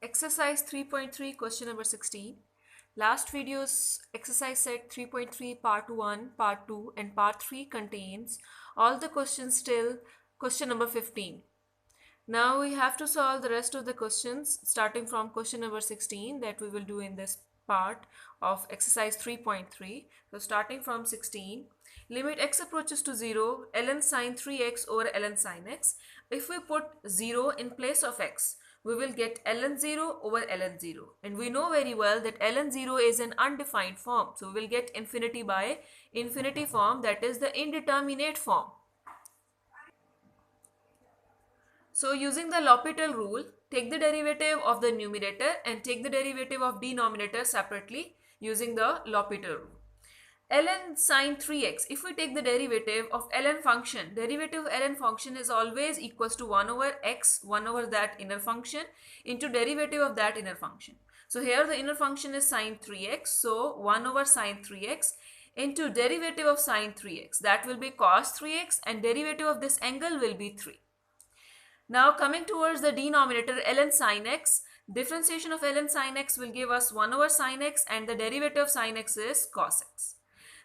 Exercise 3.3 question number 16. Last video's exercise set 3.3 part 1, part 2 and part 3 contains all the questions till question number 15. Now we have to solve the rest of the questions starting from question number 16 that we will do in this part of exercise 3.3. So starting from 16, limit x approaches to 0, ln sine 3x over ln sine x. If we put 0 in place of x, we will get ln 0 over ln 0. And we know very well that ln 0 is an undefined form. So we will get infinity by infinity form, that is the indeterminate form. So using the L'Hopital rule, take the derivative of the numerator and take the derivative of denominator separately using the L'Hopital rule. Ln sine 3x, if we take the derivative of ln function, derivative of ln function is always equals to 1 over x, 1 over that inner function into derivative of that inner function. So here the inner function is sine 3x, so 1 over sine 3x into derivative of sine 3x, that will be cos 3x, and derivative of this angle will be 3. Now coming towards the denominator ln sine x, differentiation of ln sine x will give us 1 over sine x, and the derivative of sine x is cos x.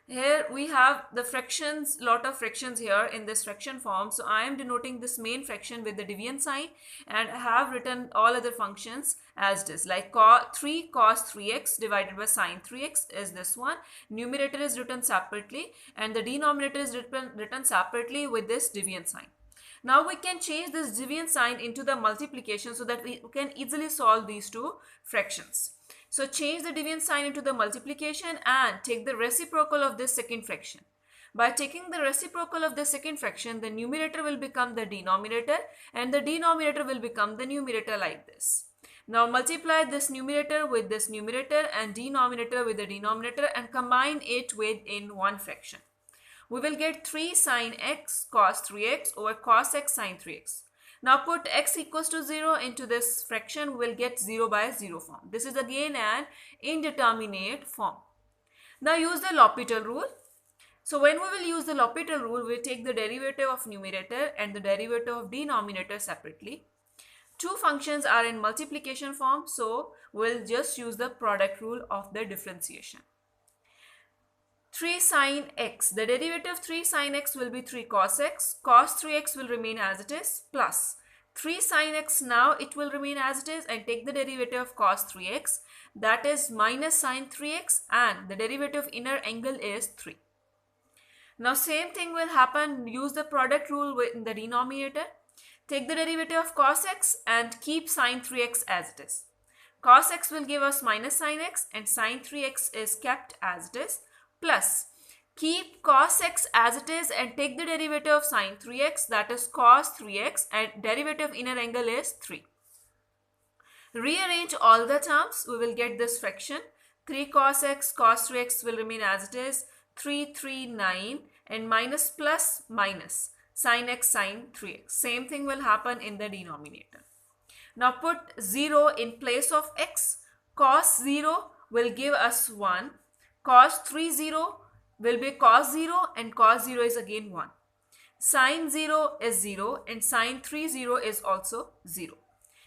Here we have the fractions, lot of fractions here in this fraction form. So I am denoting this main fraction with the division sign, and I have written all other functions as this, like 3 cos 3x divided by sine 3x is this one. Numerator is written separately and the denominator is written separately with this division sign. Now we can change this division sign into the multiplication so that we can easily solve these two fractions. So change the division sign into the multiplication and take the reciprocal of this second fraction. By taking the reciprocal of the second fraction, the numerator will become the denominator and the denominator will become the numerator like this. Now multiply this numerator with this numerator and denominator with the denominator and combine it within one fraction. We will get 3 sine x cos 3x over cos x sine 3x. Now put x equals to 0 into this fraction, we will get 0 by 0 form. This is again an indeterminate form. Now use the L'Hopital rule. So when we will use the L'Hopital rule, we take the derivative of numerator and the derivative of denominator separately. Two functions are in multiplication form, so we will just use the product rule of the differentiation. 3 sine x, the derivative of 3 sine x will be 3 cos x, cos 3x will remain as it is, plus 3 sine x, now it will remain as it is, and take the derivative of cos 3x, that is minus sine 3x, and the derivative of inner angle is 3. Now same thing will happen, use the product rule in the denominator, take the derivative of cos x and keep sine 3x as it is. Cos x will give us minus sine x and sine 3x is kept as it is, plus keep cos x as it is and take the derivative of sine 3x, that is cos 3x, and derivative of inner angle is 3. Rearrange all the terms, we will get this fraction. 3 cos x cos 3x will remain as it is, 3 3 9, and minus plus minus sine x sine 3x. Same thing will happen in the denominator. Now put 0 in place of x. Cos 0 will give us 1. Cos 3 0 will be cos 0 and cos 0 is again 1. Sine 0 is 0 and sine 3 0 is also 0.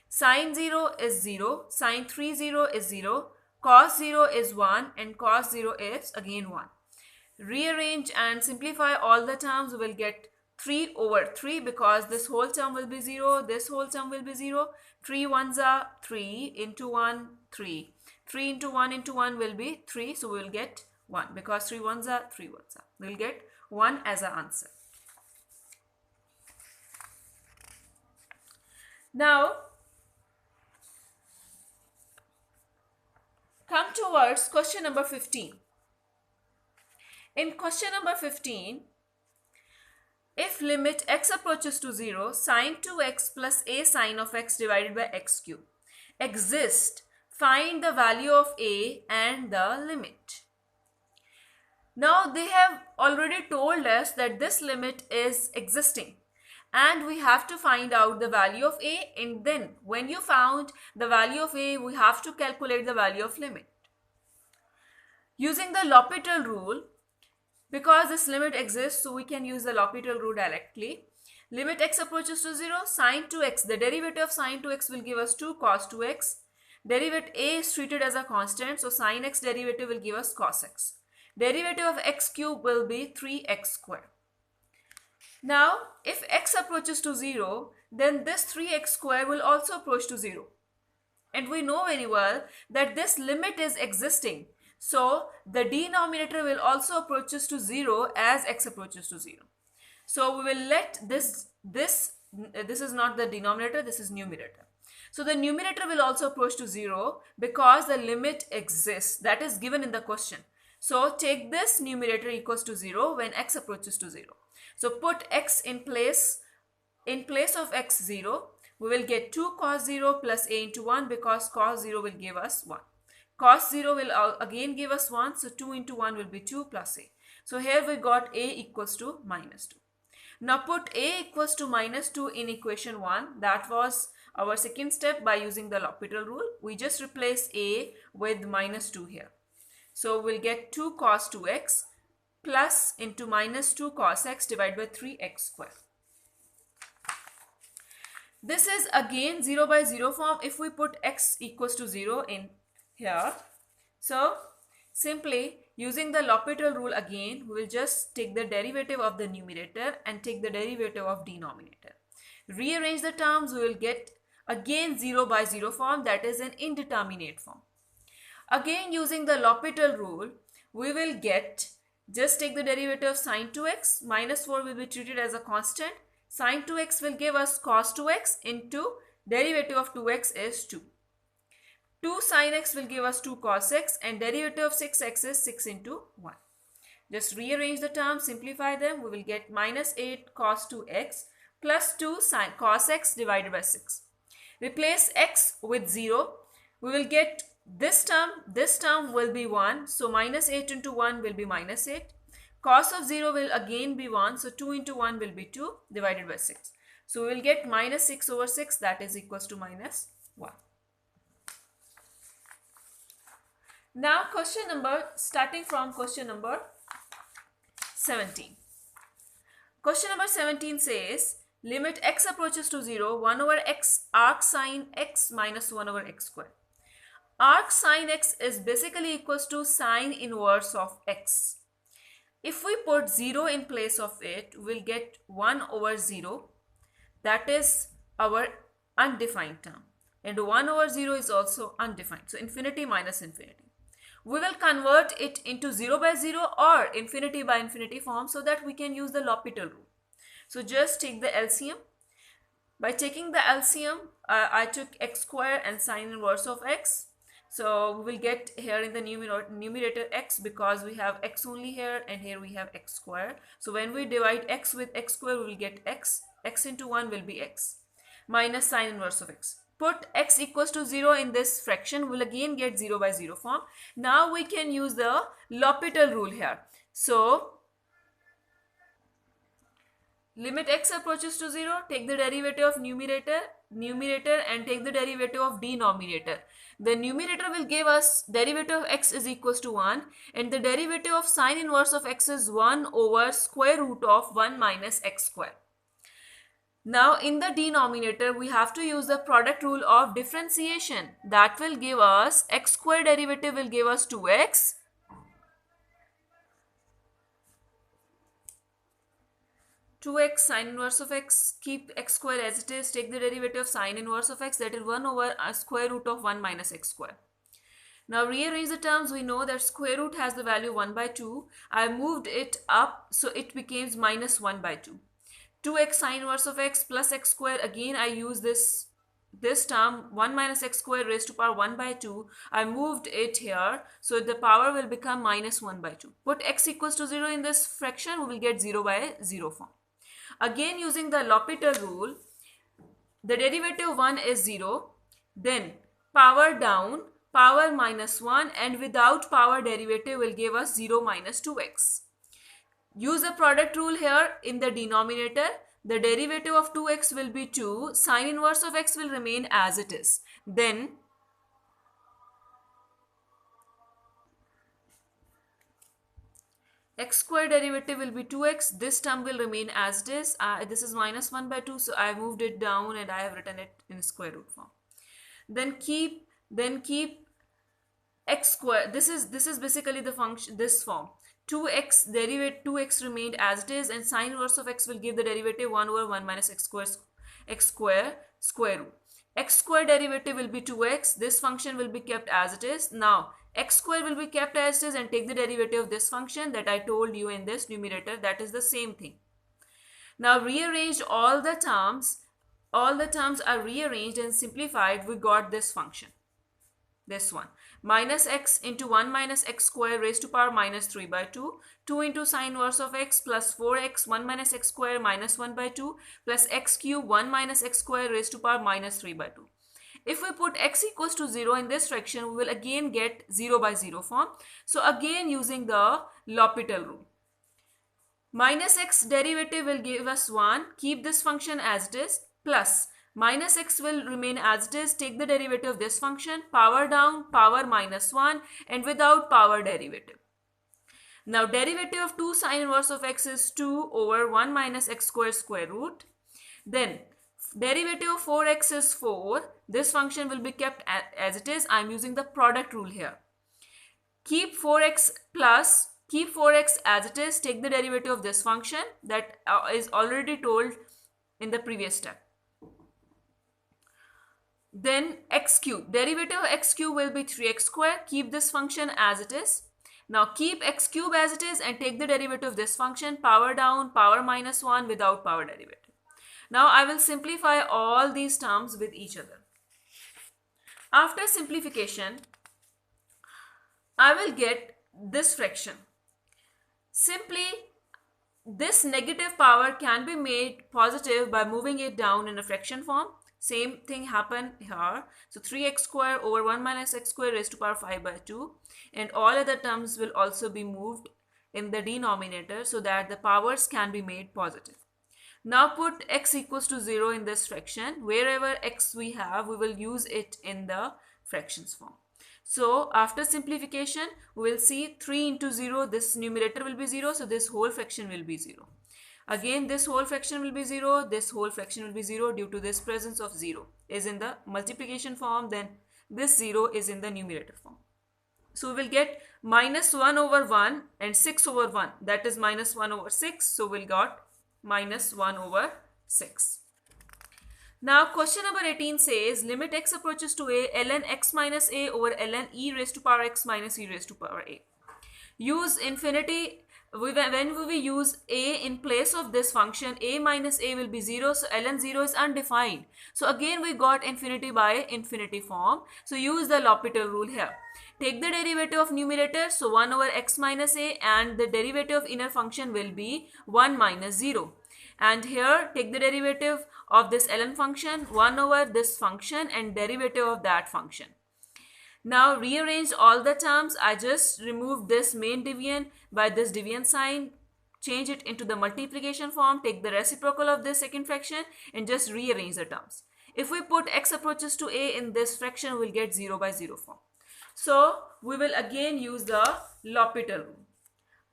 Sine 0 is 0, sine 3 0 is 0, cos 0 is 1 and cos 0 is again 1. Rearrange and simplify all the terms, we will get 3 over 3 because this whole term will be 0, this whole term will be 0. 3 ones are 3 into 1, 3. 3 into 1 into 1 will be 3, so we will get 1 because 3 ones are 3 ones are. We will get 1 as our answer. Now come towards question number 15. In question number 15, if limit x approaches to 0, sine 2x plus a sine of x divided by x cube exists, find the value of a and the limit. Now they have already told us that this limit is existing and we have to find out the value of a, and then when you found the value of a, we have to calculate the value of limit. Using the L'Hopital rule, because this limit exists, so we can use the L'Hopital rule directly. Limit x approaches to 0, sine 2x, the derivative of sine 2x will give us 2 cos 2x. Derivative a is treated as a constant, so sin x derivative will give us cos x. Derivative of x cube will be 3x square. Now, if x approaches to 0, then this 3x square will also approach to 0. And we know very well that this limit is existing. So, the denominator will also approaches to 0 as x approaches to 0. So, we will let this is not the denominator, this is numerator. So, the numerator will also approach to 0 because the limit exists. That is given in the question. So, take this numerator equals to 0 when x approaches to 0. So, put x in place of x 0. We will get 2 cos 0 plus a into 1 because cos 0 will give us 1. Cos 0 will again give us 1. So, 2 into 1 will be 2 plus a. So, here we got a equals to minus 2. Now, put a equals to minus 2 in equation 1. That was our second step by using the L'Hopital rule. We just replace a with minus 2 here. So, we'll get 2 cos 2x plus into minus 2 cos x divided by 3x square. This is again 0 by 0 form if we put x equals to 0 in here. So, simply using the L'Hopital rule again, we will just take the derivative of the numerator and take the derivative of denominator. Rearrange the terms, we will get again 0 by 0 form, that is an indeterminate form. Again using the L'Hopital rule, we will get, just take the derivative of sine 2x, minus 4 will be treated as a constant. Sine 2x will give us cos 2x into derivative of 2x is 2. 2 sin x will give us 2 cos x and derivative of 6x is 6 into 1. Just rearrange the terms, simplify them. We will get minus 8 cos 2x plus 2 sin cos x divided by 6. Replace x with 0. We will get this term will be 1. So, minus 8 into 1 will be minus 8. Cos of 0 will again be 1. So, 2 into 1 will be 2 divided by 6. So, we will get minus 6 over 6, that is equals to minus 1. Now, starting from question number 17. Question number 17 says, limit x approaches to 0, 1 over x arc sine x minus 1 over x square. Arc sine x is basically equals to sine inverse of x. If we put 0 in place of it, we'll get 1 over 0. That is our undefined term. And 1 over 0 is also undefined. So, infinity minus infinity. We will convert it into 0 by 0 or infinity by infinity form so that we can use the L'Hopital rule. So, just take the LCM. By taking the LCM, I took x square and sine inverse of x. So, we will get here in the numerator x because we have x only here and here we have x square. So, when we divide x with x square, we will get x. X into 1 will be x minus sine inverse of x. Put x equals to 0 in this fraction, we will again get 0 by 0 form. Now, we can use the L'Hopital rule here. So, limit x approaches to 0, take the derivative of numerator and take the derivative of denominator. The numerator will give us derivative of x is equals to 1 and the derivative of sine inverse of x is 1 over square root of 1 minus x square. Now, in the denominator, we have to use the product rule of differentiation. That will give us x square derivative will give us 2x. 2x sine inverse of x, keep x square as it is, take the derivative of sine inverse of x, that is 1 over square root of 1 minus x square. Now rearrange the terms, we know that square root has the value 1 by 2. I moved it up so it becomes minus 1 by 2. 2x sine inverse of x plus x square, again I use this term 1 minus x square raised to power 1 by 2. I moved it here, so the power will become minus 1 by 2. Put x equals to 0 in this fraction, we will get 0 by 0 form. Again using the L'Hopital rule, the derivative 1 is 0, then power down, power minus 1 and without power derivative will give us 0 minus 2x. Use the product rule here in the denominator. The derivative of 2x will be 2, sine inverse of x will remain as it is. Then x square derivative will be 2x, this term will remain as it is. This is minus 1 by 2, so I moved it down and I have written it in square root form. Then keep Then keep x square. This is basically the function, this form. 2x derivative 2x remained as it is, and sine inverse of x will give the derivative 1 over 1 minus x square square root. X square derivative will be 2x. This function will be kept as it is. Now x square will be kept as it is, and take the derivative of this function that I told you in this numerator. That is the same thing. Now rearrange all the terms. All the terms are rearranged and simplified. We got this function. This one, minus x into 1 minus x square raised to power minus 3 by 2, 2 into sine inverse of x plus 4x 1 minus x square minus 1 by 2 plus x cube 1 minus x square raised to power minus 3 by 2. If we put x equals to 0 in this fraction, we will again get 0 by 0 form. So again using the L'Hopital rule. Minus x derivative will give us 1. Keep this function as it is, plus minus x will remain as it is. Take the derivative of this function, power down, power minus 1, and without power derivative. Now derivative of 2 sine inverse of x is 2 over 1 minus x square square root. Then derivative of 4x is 4. This function will be kept as it is. I am using the product rule here. Keep 4x as it is. Take the derivative of this function that is already told in the previous step. Then x cube. Derivative of x cube will be 3x square. Keep this function as it is. Now keep x cube as it is and take the derivative of this function, power down, power minus 1 without power derivative. Now I will simplify all these terms with each other. After simplification, I will get this fraction. Simply, this negative power can be made positive by moving it down in a fraction form. Same thing happened here. So 3x square over 1 minus x square raised to power 5 by 2. And all other terms will also be moved in the denominator so that the powers can be made positive. Now put x equals to 0 in this fraction. Wherever x we have, we will use it in the fractions form. So after simplification, we will see 3 into 0. This numerator will be 0. So this whole fraction will be 0. Again, this whole fraction will be 0, this whole fraction will be 0 due to this presence of 0 is in the multiplication form, then this 0 is in the numerator form. So we will get minus 1 over 1 and 6 over 1, that is minus 1 over 6, so we will got minus 1 over 6. Now question number 18 says limit x approaches to a ln x minus a over ln e raised to power x minus e raised to power a. Use infinity. When we use a in place of this function, a minus a will be 0, so ln 0 is undefined. So again we got infinity by infinity form. So use the L'Hopital rule here. Take the derivative of numerator, so 1 over x minus a, and the derivative of inner function will be 1 minus 0. And here take the derivative of this ln function, 1 over this function and derivative of that function. Now rearrange all the terms. I just removed this main division by this division sign, change it into the multiplication form, take the reciprocal of this second fraction and just rearrange the terms. If we put x approaches to a in this fraction, we will get 0 by 0 form. So we will again use the L'Hopital rule.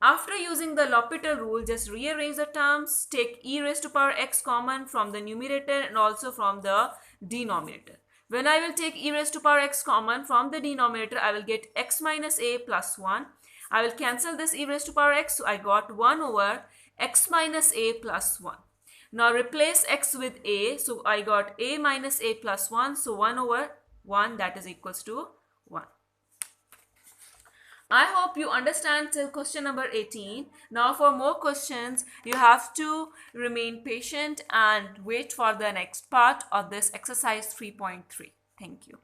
After using the L'Hopital rule, just rearrange the terms, take e raised to power x common from the numerator and also from the denominator. When I will take e raised to power x common from the denominator, I will get x minus a plus 1. I will cancel this e raised to power x, so I got 1 over x minus a plus 1. Now replace x with a, so I got a minus a plus 1, so 1 over 1, that is equals to 1. I hope you understand till question number 18. Now for more questions, you have to remain patient and wait for the next part of this exercise 3.3. Thank you.